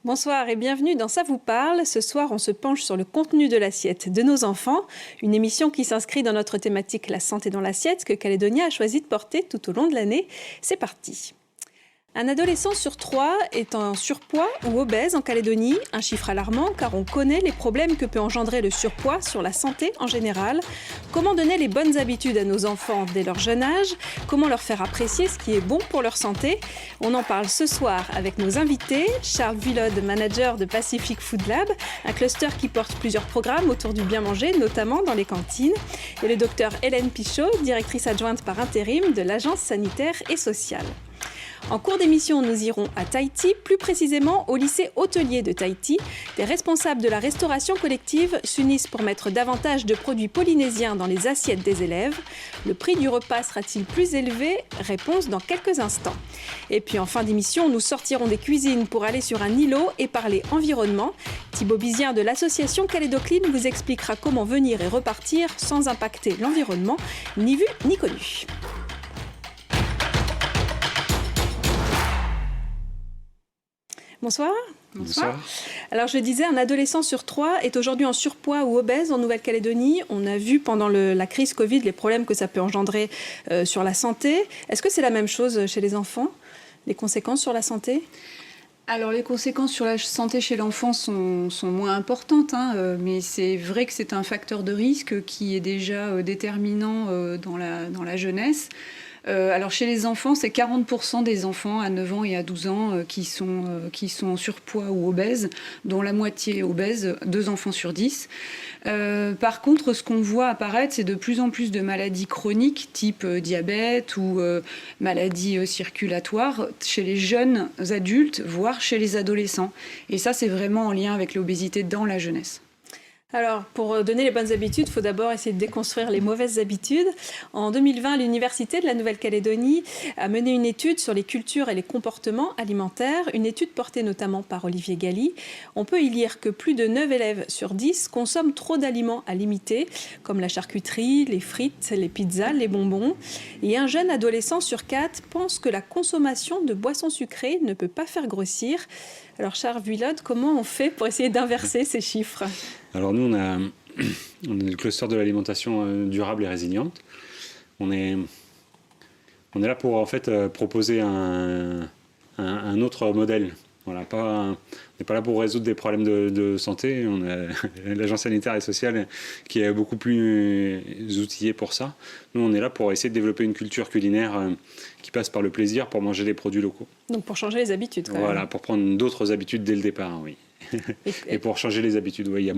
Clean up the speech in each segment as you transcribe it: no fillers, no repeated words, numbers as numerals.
Bonsoir et bienvenue dans Ça vous parle. Ce soir, on se penche sur le contenu de l'assiette de nos enfants, une émission qui s'inscrit dans notre thématique La santé dans l'assiette que Calédonia a choisi de porter tout au long de l'année. C'est parti. Un adolescent sur 3 est en surpoids ou obèse en Calédonie, un chiffre alarmant car on connaît les problèmes que peut engendrer le surpoids sur la santé en général. Comment donner les bonnes habitudes à nos enfants dès leur jeune âge? Comment leur faire apprécier ce qui est bon pour leur santé? On en parle ce soir avec nos invités. Charles Villode, manager de Pacific Food Lab, un cluster qui porte plusieurs programmes autour du bien manger, notamment dans les cantines. Et le docteur Hélène Pichot, directrice adjointe par intérim de l'Agence sanitaire et sociale. En cours d'émission, nous irons à Tahiti, plus précisément au lycée hôtelier de Tahiti. Des responsables de la restauration collective s'unissent pour mettre davantage de produits polynésiens dans les assiettes des élèves. Le prix du repas sera-t-il plus élevé? Réponse dans quelques instants. Et puis en fin d'émission, nous sortirons des cuisines pour aller sur un îlot et parler environnement. Thibaut Bizien de l'association Calédocline vous expliquera comment venir et repartir sans impacter l'environnement, ni vu ni connu. Bonsoir. Bonsoir. Alors je le disais, un adolescent sur 3 est aujourd'hui en surpoids ou obèse en Nouvelle-Calédonie. On a vu pendant la crise Covid les problèmes que ça peut engendrer sur la santé. Est-ce que c'est la même chose chez les enfants, les conséquences sur la santé ? Alors les conséquences sur la santé chez l'enfant sont moins importantes, mais c'est vrai que c'est un facteur de risque qui est déjà déterminant dans la jeunesse. Alors chez les enfants, c'est 40% des enfants à 9 ans et à 12 ans qui sont en surpoids ou obèses, dont la moitié obèse, 2 enfants sur 10. Par contre, ce qu'on voit apparaître, c'est de plus en plus de maladies chroniques, type diabète ou maladies circulatoires, chez les jeunes adultes, voire chez les adolescents. Et ça, c'est vraiment en lien avec l'obésité dans la jeunesse. Alors, pour donner les bonnes habitudes, il faut d'abord essayer de déconstruire les mauvaises habitudes. En 2020, l'Université de la Nouvelle-Calédonie a mené une étude sur les cultures et les comportements alimentaires, une étude portée notamment par Olivier Galli. On peut y lire que plus de 9 élèves sur 10 consomment trop d'aliments à limiter, comme la charcuterie, les frites, les pizzas, les bonbons. Et un jeune adolescent sur 4 pense que la consommation de boissons sucrées ne peut pas faire grossir. Alors, Charles Villode, comment on fait pour essayer d'inverser ces chiffres ? Alors nous, on a le cluster de l'alimentation durable et résiliente. On est là pour en fait proposer un autre modèle. Voilà, on n'est pas là pour résoudre des problèmes de santé. On a l'agence sanitaire et sociale qui est beaucoup plus outillée pour ça. Nous, on est là pour essayer de développer une culture culinaire qui passe par le plaisir pour manger des produits locaux. Donc pour changer les habitudes, quand Voilà, même. pour prendre d'autres habitudes dès le départ, oui. Et pour changer les habitudes, oui. Il y a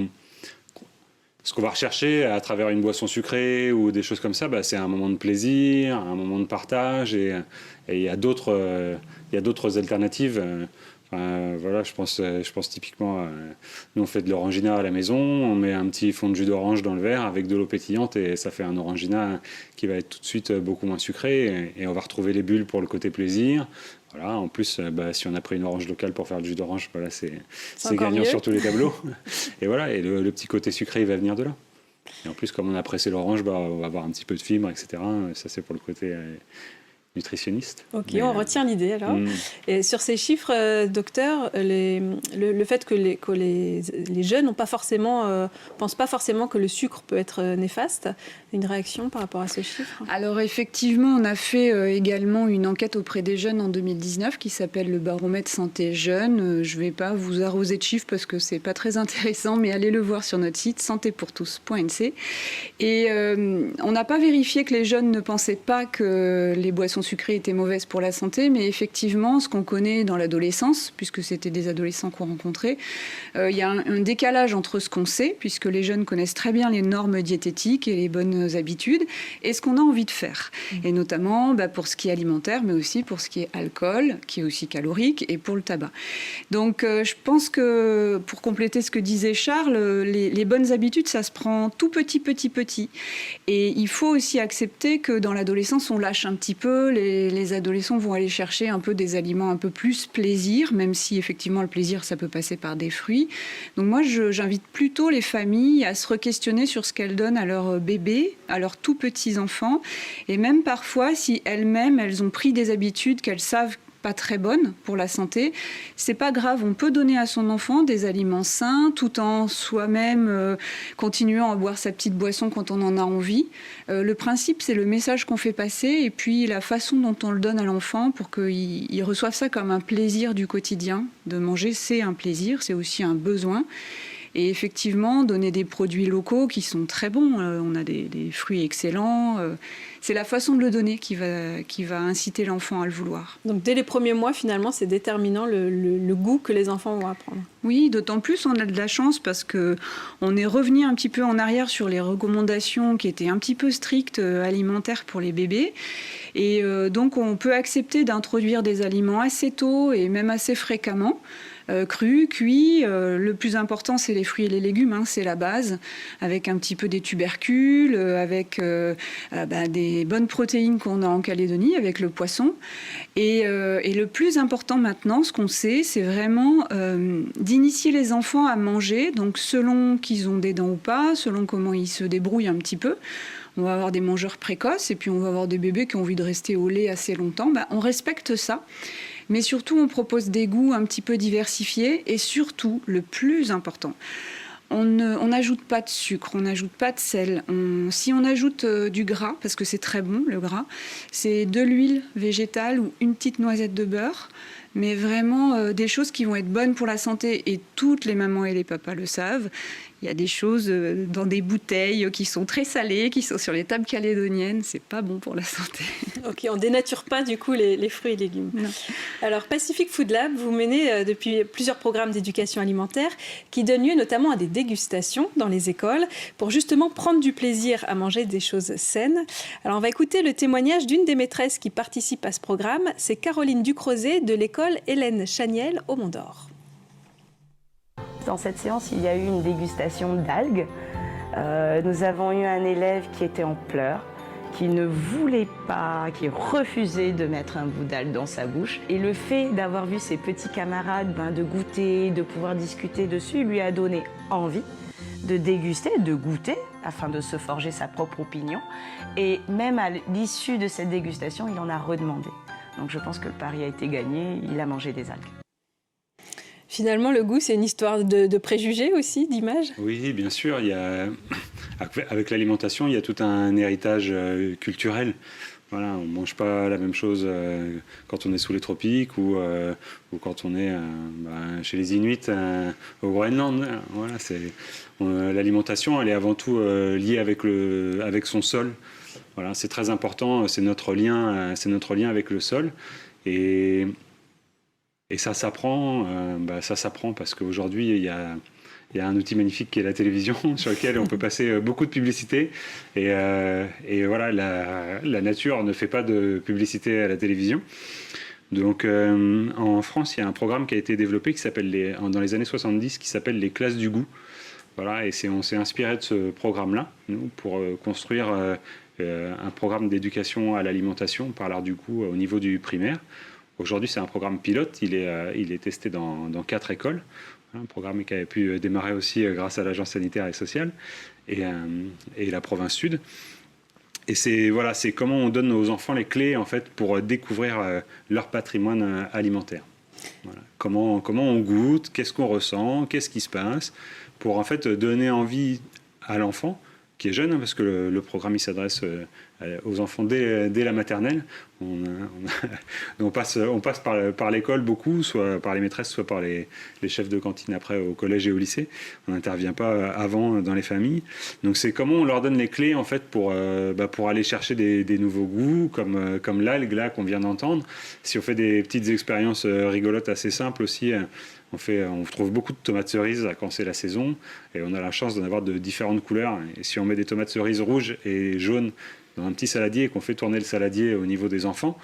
ce qu'on va rechercher à travers une boisson sucrée ou des choses comme ça, c'est un moment de plaisir, un moment de partage, et il y a d'autres alternatives. Voilà, je pense typiquement, nous on fait de l'orangina à la maison, on met un petit fond de jus d'orange dans le verre avec de l'eau pétillante et ça fait un orangina qui va être tout de suite beaucoup moins sucré et on va retrouver les bulles pour le côté plaisir. Voilà, en plus, si on a pris une orange locale pour faire du jus d'orange, voilà, c'est gagnant sur tous les tableaux. Et voilà, et le petit côté sucré, il va venir de là. Et en plus, comme on a pressé l'orange, on va avoir un petit peu de fibres, etc. Ça, c'est pour le côté nutritionniste. Ok, on retient l'idée alors. Et sur ces chiffres, docteur, le fait que les jeunes pensent pas forcément que le sucre peut être néfaste, une réaction par rapport à ce chiffre? Alors effectivement, on a fait également une enquête auprès des jeunes en 2019 qui s'appelle le baromètre santé jeune. Je ne vais pas vous arroser de chiffres parce que c'est pas très intéressant, mais allez le voir sur notre site santépourtous.nc. Et on n'a pas vérifié que les jeunes ne pensaient pas que les boissons sucrées étaient mauvaises pour la santé, mais effectivement, ce qu'on connaît dans l'adolescence, puisque c'était des adolescents qu'on rencontrait, il y a un décalage entre ce qu'on sait, puisque les jeunes connaissent très bien les normes diététiques et les bonnes habitudes, et ce qu'on a envie de faire. Et notamment pour ce qui est alimentaire, mais aussi pour ce qui est alcool, qui est aussi calorique, et pour le tabac. Donc je pense que, pour compléter ce que disait Charles, les bonnes habitudes, ça se prend tout petit. Et il faut aussi accepter que dans l'adolescence, on lâche un petit peu. Les adolescents vont aller chercher un peu des aliments un peu plus plaisir, même si effectivement le plaisir, ça peut passer par des fruits. Donc moi, j'invite plutôt les familles à se re-questionner sur ce qu'elles donnent à leurs bébés, à leurs tout petits enfants. Et même parfois, si elles-mêmes, elles ont pris des habitudes qu'elles savent pas très bonnes pour la santé. C'est pas grave, on peut donner à son enfant des aliments sains tout en soi-même continuant à boire sa petite boisson quand on en a envie. Le principe, c'est le message qu'on fait passer et puis la façon dont on le donne à l'enfant pour qu'il reçoive ça comme un plaisir du quotidien. De manger, c'est un plaisir, c'est aussi un besoin. Et effectivement, donner des produits locaux qui sont très bons. On a des fruits excellents. C'est la façon de le donner qui va inciter l'enfant à le vouloir. Donc dès les premiers mois, finalement, c'est déterminant le goût que les enfants vont apprendre. Oui, d'autant plus on a de la chance parce qu'on est revenu un petit peu en arrière sur les recommandations qui étaient un petit peu strictes alimentaires pour les bébés. Et donc on peut accepter d'introduire des aliments assez tôt et même assez fréquemment. Cru, cuit. Le plus important, c'est les fruits et les légumes, c'est la base, avec un petit peu des tubercules, avec des bonnes protéines qu'on a en Calédonie, avec le poisson. Et le plus important maintenant, ce qu'on sait, c'est vraiment d'initier les enfants à manger, donc selon qu'ils ont des dents ou pas, selon comment ils se débrouillent un petit peu. On va avoir des mangeurs précoces et puis on va avoir des bébés qui ont envie de rester au lait assez longtemps. On respecte ça. Mais surtout, on propose des goûts un petit peu diversifiés et surtout, le plus important, on n'ajoute pas de sucre, on n'ajoute pas de sel. Si on ajoute du gras, parce que c'est très bon le gras, c'est de l'huile végétale ou une petite noisette de beurre, mais vraiment des choses qui vont être bonnes pour la santé et toutes les mamans et les papas le savent. Il y a des choses dans des bouteilles qui sont très salées, qui sont sur les tables calédoniennes. C'est pas bon pour la santé. Ok, on dénature pas du coup les fruits et légumes. Non. Alors Pacific Food Lab, vous menez depuis plusieurs programmes d'éducation alimentaire qui donnent lieu notamment à des dégustations dans les écoles pour justement prendre du plaisir à manger des choses saines. Alors on va écouter le témoignage d'une des maîtresses qui participe à ce programme. C'est Caroline Ducrozet de l'école Hélène Chaniel au Mont d'Or. Dans cette séance, il y a eu une dégustation d'algues. Nous avons eu un élève qui était en pleurs, qui ne voulait pas, qui refusait de mettre un bout d'algue dans sa bouche. Et le fait d'avoir vu ses petits camarades de goûter, de pouvoir discuter dessus, lui a donné envie de déguster, de goûter, afin de se forger sa propre opinion. Et même à l'issue de cette dégustation, il en a redemandé. Donc je pense que le pari a été gagné, il a mangé des algues. Finalement, le goût, c'est une histoire de préjugés aussi, d'images. Oui, bien sûr. Avec l'alimentation, il y a tout un héritage culturel. Voilà, on ne mange pas la même chose quand on est sous les tropiques ou quand on est chez les Inuits au Groenland. Voilà, l'alimentation, elle est avant tout liée avec son sol. Voilà, c'est très important, c'est notre lien avec le sol. Et ça s'apprend parce qu'aujourd'hui, il y a un outil magnifique qui est la télévision, sur lequel on peut passer beaucoup de publicité. Et voilà, la nature ne fait pas de publicité à la télévision. Donc en France, il y a un programme qui a été développé dans les années 70 qui s'appelle les classes du goût. Voilà, et on s'est inspiré de ce programme-là, nous, pour construire un programme d'éducation à l'alimentation par l'art du goût au niveau du primaire. Aujourd'hui, c'est un programme pilote. Il est testé dans 4 écoles. Un programme qui avait pu démarrer aussi grâce à l'Agence sanitaire et sociale et la province sud. Et c'est comment on donne aux enfants les clés en fait, pour découvrir leur patrimoine alimentaire. Voilà. Comment on goûte, qu'est-ce qu'on ressent, qu'est-ce qui se passe, pour en fait donner envie à l'enfant qui est jeune, parce que le programme il s'adresse aux enfants dès la maternelle. On passe par l'école beaucoup, soit par les maîtresses, soit par les chefs de cantine après au collège et au lycée. On n'intervient pas avant dans les familles. Donc c'est comment on leur donne les clés en fait pour aller chercher des nouveaux goûts, comme l'algue là qu'on vient d'entendre. Si on fait des petites expériences rigolotes assez simples aussi. On trouve beaucoup de tomates cerises quand c'est la saison et on a la chance d'en avoir de différentes couleurs. Et si on met des tomates cerises rouges et jaunes dans un petit saladier et qu'on fait tourner le saladier au niveau des enfants,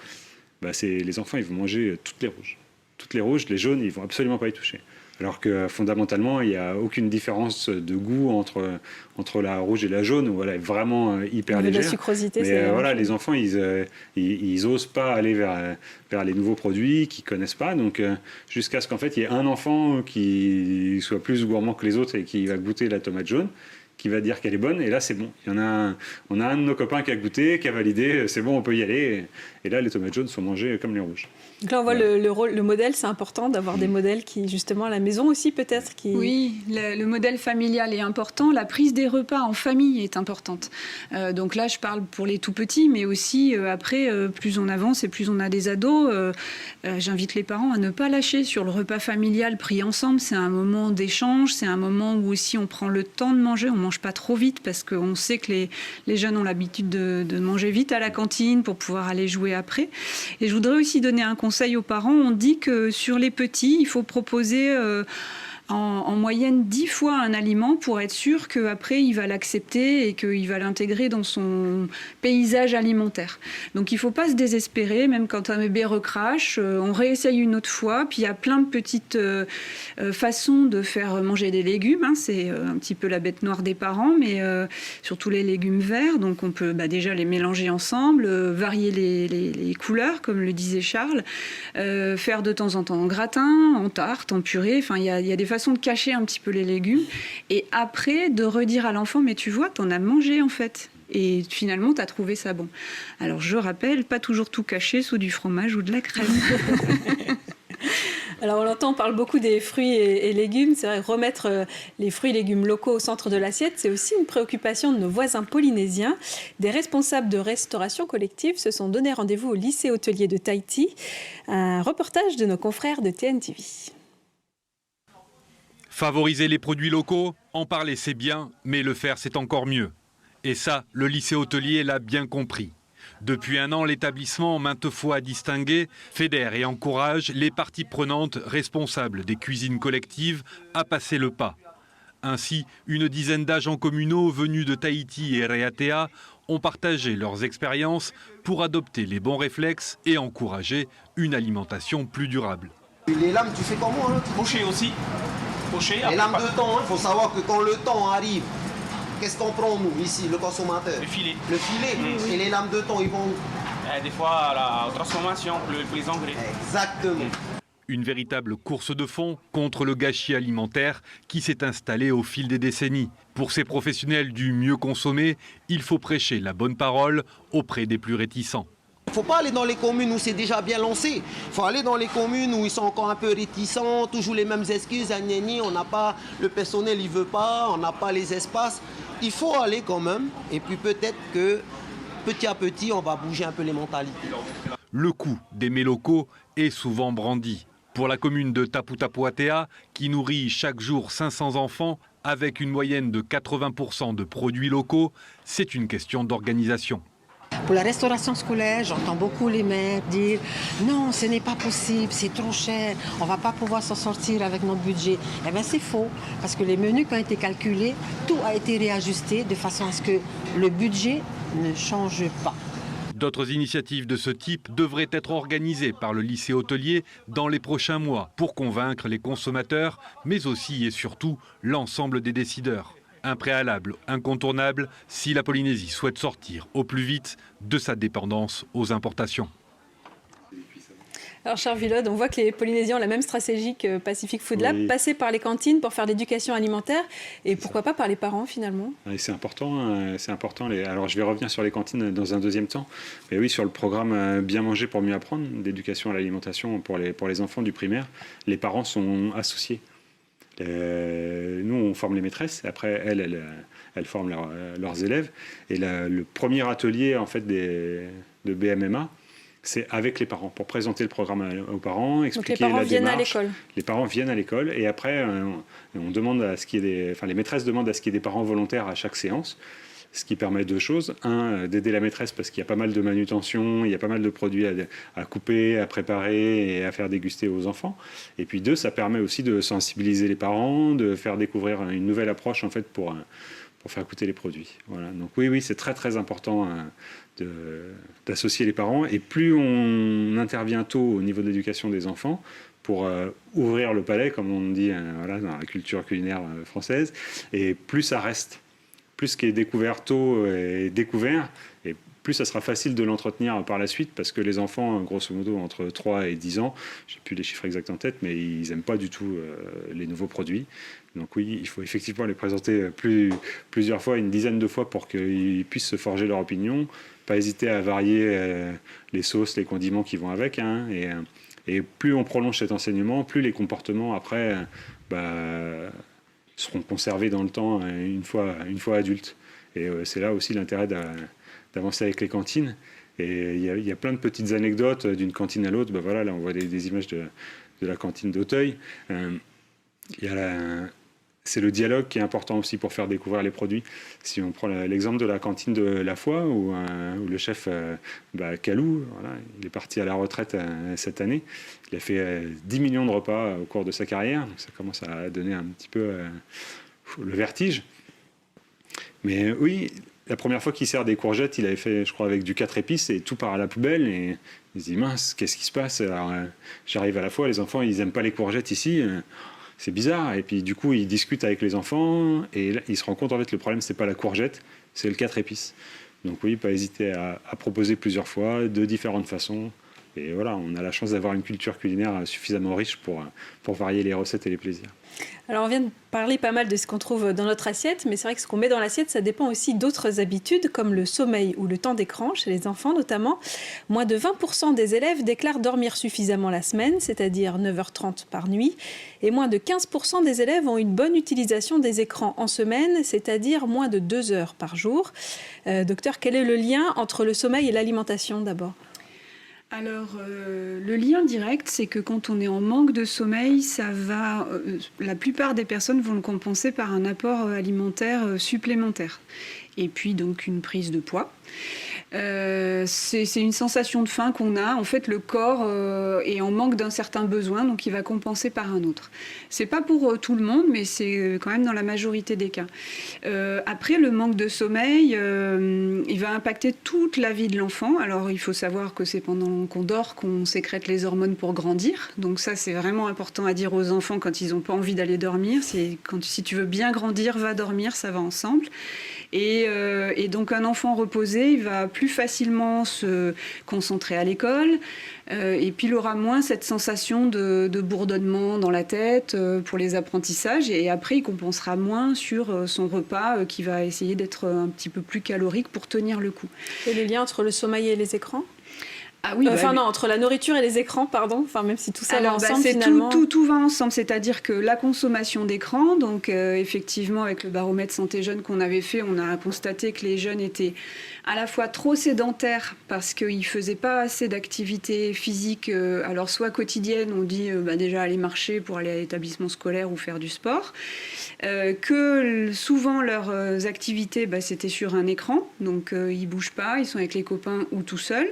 les enfants ils vont manger toutes les rouges. Toutes les rouges, les jaunes, ils ne vont absolument pas y toucher. Alors que fondamentalement, il n'y a aucune différence de goût entre la rouge et la jaune, où elle est vraiment hyper légère. La sucrosité, mais voilà, les enfants, ils osent pas aller vers les nouveaux produits qu'ils connaissent pas. Donc, jusqu'à ce qu'en fait, il y ait un enfant qui soit plus gourmand que les autres et qui va goûter la tomate jaune. qui va dire qu'elle est bonne. Et là, c'est bon. On a un de nos copains qui a goûté, qui a validé. C'est bon, on peut y aller. Et là, les tomates jaunes sont mangées comme les rouges. Donc là, on voit le modèle, c'est important d'avoir des modèles qui, justement, à la maison aussi, peut-être. Oui, le modèle familial est important. La prise des repas en famille est importante. Donc là, je parle pour les tout petits, mais aussi après, plus on avance et plus on a des ados, j'invite les parents à ne pas lâcher sur le repas familial pris ensemble. C'est un moment d'échange, c'est un moment où aussi on prend le temps de manger. On ne mange pas trop vite parce qu'on sait que les jeunes ont l'habitude de manger vite à la cantine pour pouvoir aller jouer après. Et je voudrais aussi donner un conseil aux parents. On dit que sur les petits, il faut proposer en moyenne 10 fois un aliment pour être sûr qu'après il va l'accepter et qu'il va l'intégrer dans son paysage alimentaire. Donc il ne faut pas se désespérer, même quand un bébé recrache, on réessaye une autre fois. Puis il y a plein de petites façons de faire manger des légumes. Hein. C'est un petit peu la bête noire des parents, mais surtout les légumes verts. Donc on peut déjà les mélanger ensemble, varier les couleurs, comme le disait Charles, faire de temps en temps en gratin, en tarte, en purée. Enfin, il y a des façon de cacher un petit peu les légumes et après de redire à l'enfant mais tu vois, t'en as mangé en fait et finalement t'as trouvé ça bon. Alors je rappelle, pas toujours tout cacher sous du fromage ou de la crème. Alors on l'entend, on parle beaucoup des fruits et légumes. C'est vrai, remettre les fruits et légumes locaux au centre de l'assiette, c'est aussi une préoccupation de nos voisins polynésiens. Des responsables de restauration collective se sont donné rendez-vous au lycée hôtelier de Tahiti. Un reportage de nos confrères de TNTV. Favoriser les produits locaux, en parler c'est bien, mais le faire c'est encore mieux. Et ça, le lycée hôtelier l'a bien compris. Depuis un an, l'établissement, maintes fois distingué, fédère et encourage les parties prenantes responsables des cuisines collectives à passer le pas. Ainsi, une dizaine d'agents communaux venus de Tahiti et Raiatea ont partagé leurs expériences pour adopter les bons réflexes et encourager une alimentation plus durable. Les lames, tu fais comment hein? Poché aussi. Poché, les lames de thon, il faut savoir que quand le thon arrive, qu'est-ce qu'on prend nous ici, le consommateur? Le filet. Le filet. Mmh. Et les lames de thon, ils vont des fois à la transformation, les engrais. Exactement. Une véritable course de fond contre le gâchis alimentaire qui s'est installé au fil des décennies. Pour ces professionnels du mieux consommer, il faut prêcher la bonne parole auprès des plus réticents. Il ne faut pas aller dans les communes où c'est déjà bien lancé. Il faut aller dans les communes où ils sont encore un peu réticents, toujours les mêmes excuses. On n'a pas, le personnel il veut pas, on n'a pas les espaces. Il faut aller quand même. Et puis peut-être que petit à petit, on va bouger un peu les mentalités. Le coût des mets locaux est souvent brandi. Pour la commune de Tapu-Tapu-Atea, qui nourrit chaque jour 500 enfants, avec une moyenne de 80% de produits locaux, c'est une question d'organisation. Pour la restauration scolaire, j'entends beaucoup les maires dire « Non, ce n'est pas possible, c'est trop cher, on ne va pas pouvoir s'en sortir avec notre budget. » Eh bien, c'est faux, parce que les menus qui ont été calculés, tout a été réajusté de façon à ce que le budget ne change pas. D'autres initiatives de ce type devraient être organisées par le lycée hôtelier dans les prochains mois pour convaincre les consommateurs, mais aussi et surtout l'ensemble des décideurs. Un préalable incontournable si la Polynésie souhaite sortir au plus vite de sa dépendance aux importations. Alors Charles Villode, on voit que les Polynésiens ont la même stratégie que Pacific Food Lab, passer par les cantines pour faire l'éducation alimentaire et pourquoi pas par les parents finalement. C'est important, c'est important. Alors je vais revenir sur les cantines dans un deuxième temps. Mais oui, sur le programme Bien manger pour mieux apprendre, d'éducation à l'alimentation pour les enfants du primaire, les parents sont associés. Nous, on forme les maîtresses. Après, elles forment leurs élèves. Et le premier atelier en fait de BMMA, c'est avec les parents pour présenter le programme aux parents, expliquer la démarche. Donc les parents viennent à l'école. Les parents viennent à l'école et après, on demande à ce qu'il y ait les maîtresses demandent à ce qu'il y ait des parents volontaires à chaque séance. Ce qui permet deux choses. Un, d'aider la maîtresse parce qu'il y a pas mal de manutention, il y a pas mal de produits à couper, à préparer et à faire déguster aux enfants. Et puis deux, ça permet aussi de sensibiliser les parents, de faire découvrir une nouvelle approche en fait pour faire goûter les produits. Voilà. Donc oui, c'est très très important d'associer les parents. Et plus on intervient tôt au niveau de l'éducation des enfants, pour ouvrir le palais, comme on dit dans la culture culinaire française, et plus ça reste. Plus ce qui est découvert tôt est découvert, et plus ça sera facile de l'entretenir par la suite, parce que les enfants, grosso modo, entre 3 et 10 ans, je n'ai plus les chiffres exacts en tête, mais ils n'aiment pas du tout les nouveaux produits. Donc oui, il faut effectivement les présenter plusieurs fois, une dizaine de fois, pour qu'ils puissent se forger leur opinion. Pas hésiter à varier les sauces, les condiments qui vont avec. Hein, et plus on prolonge cet enseignement, plus les comportements après seront conservés dans le temps une fois adultes. Et c'est là aussi l'intérêt d'avancer avec les cantines. Et il y a plein de petites anecdotes d'une cantine à l'autre. Voilà, là on voit des images de la cantine d'Auteuil. C'est le dialogue qui est important aussi pour faire découvrir les produits. Si on prend l'exemple de la cantine de La Foi, où le chef Calou, voilà, il est parti à la retraite cette année. Il a fait 10 millions de repas au cours de sa carrière, donc ça commence à donner un petit peu le vertige. Mais oui, la première fois qu'il sert des courgettes, il avait fait, je crois, avec du 4 épices, et tout part à la poubelle. Et il se dit, mince, qu'est-ce qui se passe? Alors, j'arrive à La Foi, les enfants, ils n'aiment pas les courgettes ici. C'est bizarre. Et puis du coup, il discute avec les enfants et là, il se rend compte, en fait, le problème, c'est pas la courgette, c'est le 4 épices. Donc oui, pas hésiter à proposer plusieurs fois, de différentes façons. Et voilà, on a la chance d'avoir une culture culinaire suffisamment riche pour varier les recettes et les plaisirs. Alors on vient de parler pas mal de ce qu'on trouve dans notre assiette, mais c'est vrai que ce qu'on met dans l'assiette, ça dépend aussi d'autres habitudes, comme le sommeil ou le temps d'écran, chez les enfants notamment. Moins de 20% des élèves déclarent dormir suffisamment la semaine, c'est-à-dire 9h30 par nuit. Et moins de 15% des élèves ont une bonne utilisation des écrans en semaine, c'est-à-dire moins de 2 heures par jour. Docteur, quel est le lien entre le sommeil et l'alimentation d'abord ? Alors, le lien direct, c'est que quand on est en manque de sommeil, la plupart des personnes vont le compenser par un apport alimentaire supplémentaire. Et puis donc une prise de poids. C'est une sensation de faim qu'on a. En fait, le corps est en manque d'un certain besoin, donc il va compenser par un autre. C'est pas pour tout le monde, mais c'est quand même dans la majorité des cas. Après, le manque de sommeil, il va impacter toute la vie de l'enfant. Alors, il faut savoir que c'est pendant qu'on dort qu'on sécrète les hormones pour grandir. Donc ça, c'est vraiment important à dire aux enfants quand ils n'ont pas envie d'aller dormir. Si tu veux bien grandir, va dormir, ça va ensemble. Et donc un enfant reposé, il va plus facilement se concentrer à l'école, et puis il aura moins cette sensation de bourdonnement dans la tête pour les apprentissages, et après il compensera moins sur son repas qui va essayer d'être un petit peu plus calorique pour tenir le coup. Et le lien entre le sommeil et les écrans ? Ah oui, non, entre la nourriture et les écrans, pardon. Enfin, même si tout ça va ensemble, finalement. Tout va ensemble, c'est-à-dire que la consommation d'écran, donc effectivement, avec le baromètre santé jeune qu'on avait fait, on a constaté que les jeunes étaient à la fois trop sédentaires parce qu'ils ne faisaient pas assez d'activité physique, alors soit quotidienne, on dit déjà aller marcher pour aller à l'établissement scolaire ou faire du sport, que souvent leurs activités, c'était sur un écran, donc ils ne bougent pas, ils sont avec les copains ou tout seuls.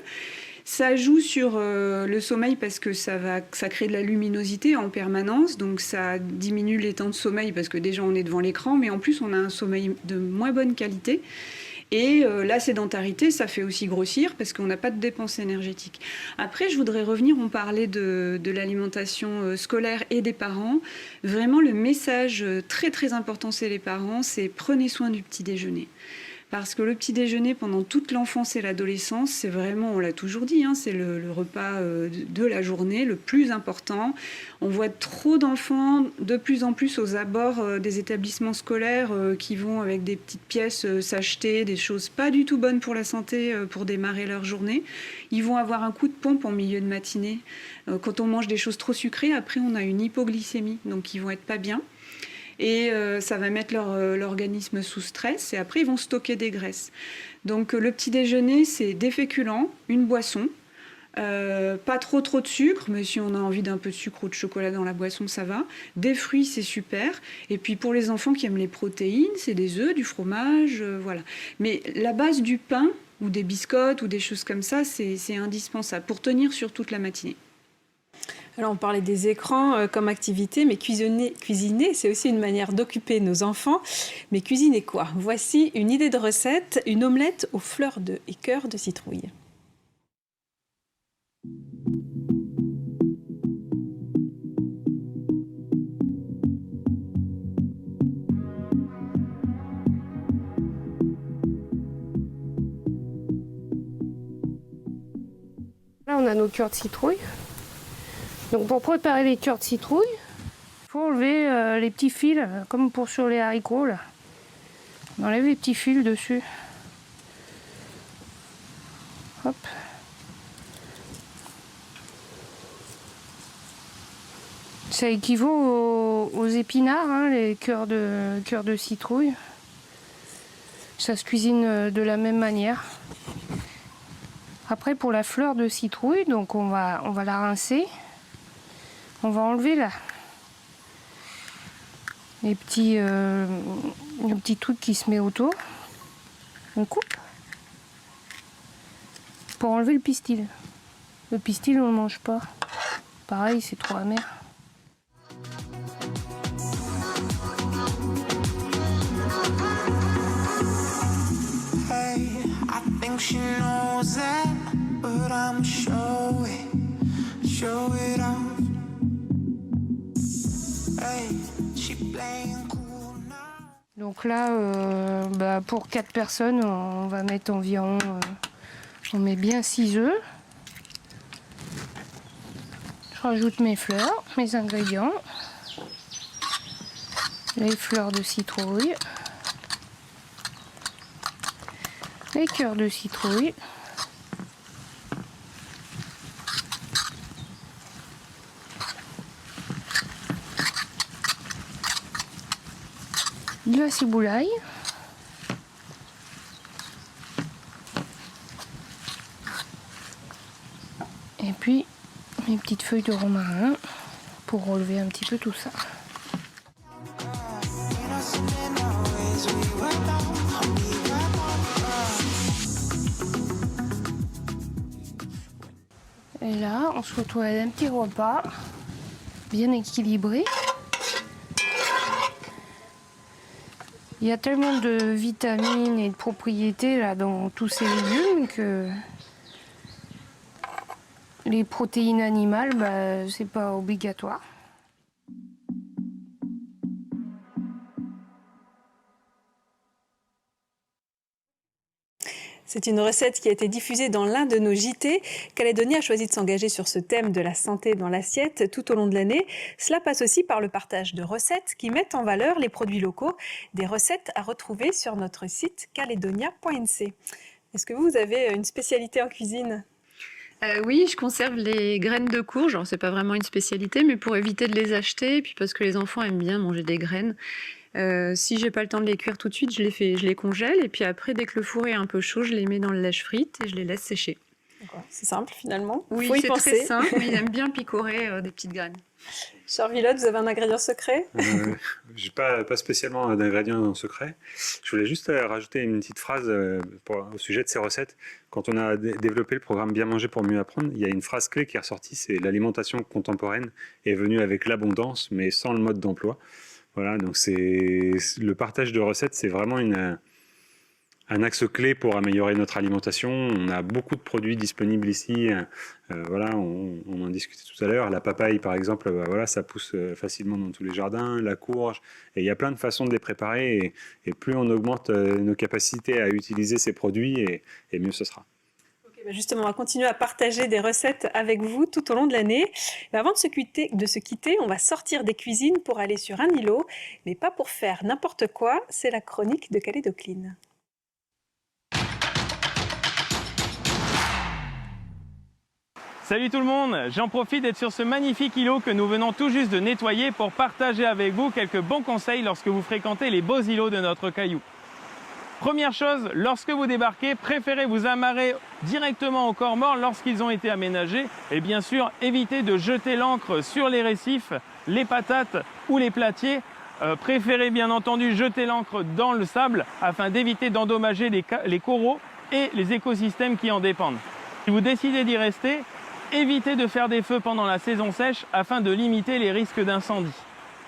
Ça joue sur le sommeil parce que ça crée de la luminosité en permanence, donc ça diminue les temps de sommeil parce que déjà on est devant l'écran, mais en plus on a un sommeil de moins bonne qualité. Et la sédentarité, ça fait aussi grossir parce qu'on n'a pas de dépenses énergétiques. Après, je voudrais revenir, on parlait de l'alimentation scolaire et des parents. Vraiment, le message très très important chez les parents, c'est prenez soin du petit déjeuner. Parce que le petit déjeuner, pendant toute l'enfance et l'adolescence, c'est vraiment, on l'a toujours dit, c'est le repas de la journée, le plus important. On voit trop d'enfants, de plus en plus aux abords des établissements scolaires, qui vont avec des petites pièces s'acheter des choses pas du tout bonnes pour la santé pour démarrer leur journée. Ils vont avoir un coup de pompe en milieu de matinée. Quand on mange des choses trop sucrées, après on a une hypoglycémie, donc ils vont être pas bien. Et ça va mettre l'organisme sous stress et après ils vont stocker des graisses. Donc le petit déjeuner, c'est des féculents, une boisson, pas trop de sucre, mais si on a envie d'un peu de sucre ou de chocolat dans la boisson, ça va. Des fruits, c'est super. Et puis pour les enfants qui aiment les protéines, c'est des œufs, du fromage, voilà. Mais la base du pain ou des biscottes ou des choses comme ça, c'est indispensable pour tenir sur toute la matinée. Alors on parlait des écrans comme activité, mais cuisiner, c'est aussi une manière d'occuper nos enfants. Mais cuisiner quoi ? Voici une idée de recette, une omelette aux fleurs et cœurs de citrouille. Là, on a nos cœurs de citrouille. Donc pour préparer les cœurs de citrouille, il faut enlever les petits fils, comme pour sur les haricots. Là. On enlève les petits fils dessus. Hop. Ça équivaut aux épinards, hein, les cœurs de citrouille. Ça se cuisine de la même manière. Après, pour la fleur de citrouille, donc on va la rincer. On va enlever là le petit truc qui se met autour. On coupe pour enlever le pistil. Le pistil, on ne le mange pas. Pareil, c'est trop amer. She knows that, but I'm show it off. Hey, she playing cool now. Donc là, pour 4 personnes, on va mettre environ, on met bien 6 œufs. Je rajoute mes fleurs, mes ingrédients, les fleurs de citrouille. Les cœurs de citrouille. De la ciboulaille. Et puis mes petites feuilles de romarin pour relever un petit peu tout ça. Et là, on se retrouve avec un petit repas bien équilibré. Il y a tellement de vitamines et de propriétés là, dans tous ces légumes que les protéines animales, c'est pas obligatoire. C'est une recette qui a été diffusée dans l'un de nos JT. Calédonie a choisi de s'engager sur ce thème de la santé dans l'assiette tout au long de l'année. Cela passe aussi par le partage de recettes qui mettent en valeur les produits locaux. Des recettes à retrouver sur notre site caledonia.nc. Est-ce que vous avez une spécialité en cuisine ? Oui, je conserve les graines de courge. Alors, c'est pas vraiment une spécialité, mais pour éviter de les acheter, puis parce que les enfants aiment bien manger des graines. Si j'ai pas le temps de les cuire tout de suite, je les congèle et puis après, dès que le four est un peu chaud, je les mets dans le lèche-frite et je les laisse sécher. C'est simple finalement. Oui, c'est très simple, mais ils aiment bien picorer des petites graines. Charles Villotte, vous avez un ingrédient secret ? J'ai pas spécialement d'ingrédient secret. Je voulais juste rajouter une petite phrase au sujet de ces recettes. Quand on a développé le programme Bien manger pour mieux apprendre, il y a une phrase clé qui est ressortie, c'est l'alimentation contemporaine est venue avec l'abondance, mais sans le mode d'emploi. Voilà, donc le partage de recettes, c'est vraiment un axe clé pour améliorer notre alimentation. On a beaucoup de produits disponibles ici. Voilà, on en discutait tout à l'heure. La papaye, par exemple, voilà, ça pousse facilement dans tous les jardins. La courge, et il y a plein de façons de les préparer. Et plus on augmente nos capacités à utiliser ces produits, et mieux ce sera. Justement, on va continuer à partager des recettes avec vous tout au long de l'année. Mais avant de se quitter, on va sortir des cuisines pour aller sur un îlot, mais pas pour faire n'importe quoi. C'est la chronique de Calédocline. Salut tout le monde, j'en profite d'être sur ce magnifique îlot que nous venons tout juste de nettoyer pour partager avec vous quelques bons conseils lorsque vous fréquentez les beaux îlots de notre caillou. Première chose, lorsque vous débarquez, préférez vous amarrer directement au corps mort lorsqu'ils ont été aménagés et bien sûr, évitez de jeter l'ancre sur les récifs, les patates ou les platiers. Préférez bien entendu jeter l'ancre dans le sable afin d'éviter d'endommager les coraux et les écosystèmes qui en dépendent. Si vous décidez d'y rester, évitez de faire des feux pendant la saison sèche afin de limiter les risques d'incendie.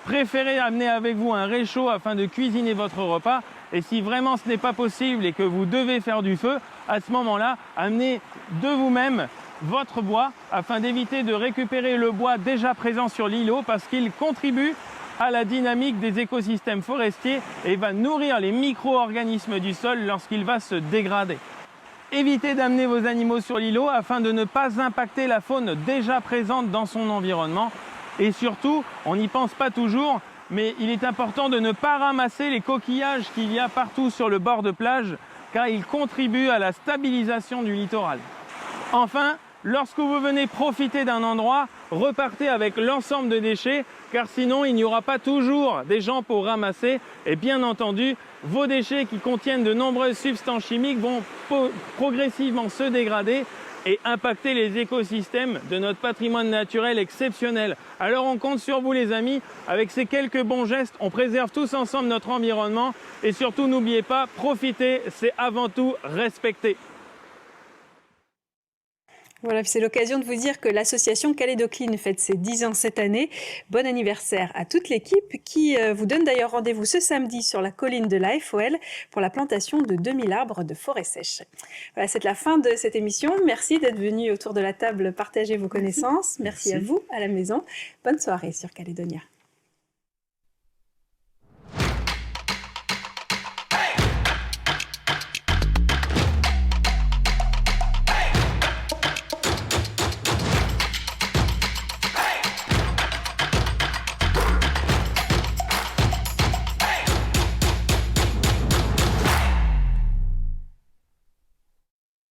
Préférez amener avec vous un réchaud afin de cuisiner votre repas. Et si vraiment ce n'est pas possible et que vous devez faire du feu, à ce moment-là, amenez de vous-même votre bois afin d'éviter de récupérer le bois déjà présent sur l'îlot parce qu'il contribue à la dynamique des écosystèmes forestiers et va nourrir les micro-organismes du sol lorsqu'il va se dégrader. Évitez d'amener vos animaux sur l'îlot afin de ne pas impacter la faune déjà présente dans son environnement. Et surtout, on n'y pense pas toujours, mais il est important de ne pas ramasser les coquillages qu'il y a partout sur le bord de plage, car ils contribuent à la stabilisation du littoral. Enfin, lorsque vous venez profiter d'un endroit, repartez avec l'ensemble de déchets, car sinon il n'y aura pas toujours des gens pour ramasser. Et bien entendu, vos déchets qui contiennent de nombreuses substances chimiques vont progressivement se dégrader et impacter les écosystèmes de notre patrimoine naturel exceptionnel. Alors on compte sur vous les amis, avec ces quelques bons gestes, on préserve tous ensemble notre environnement et surtout n'oubliez pas, profiter, c'est avant tout respecter. Voilà, c'est l'occasion de vous dire que l'association Kalédo Clean fête ses 10 ans cette année. Bon anniversaire à toute l'équipe qui vous donne d'ailleurs rendez-vous ce samedi sur la colline de la FOL pour la plantation de 2000 arbres de forêt sèche. Voilà, c'est la fin de cette émission. Merci d'être venu autour de la table partager vos connaissances. Merci à vous à la maison. Bonne soirée sur Calédonia.